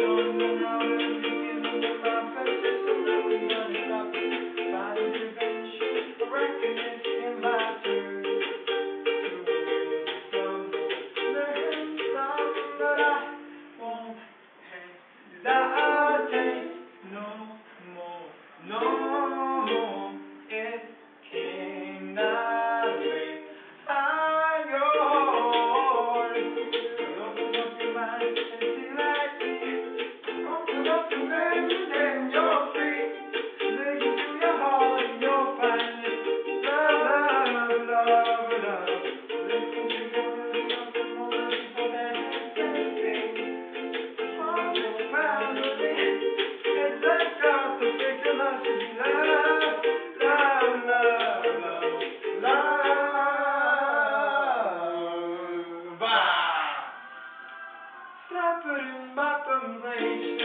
don't know how to begin with my precious illusion. Gotta stop it, find prevention, reckon it's in my turn to win some, learn some, but I won't hesitate no more, no more. It cannot wait. I'm yours. Open up your mind and see like me. Open up your mind and you're free. Listen to your heart and you'll find it. Love, love, love, love. Listen to your melody of the moment before that dancing. Fall so proudly. It's like God to fake your love to be love. Love, love, love, love. Bah! Slap it in bottom place.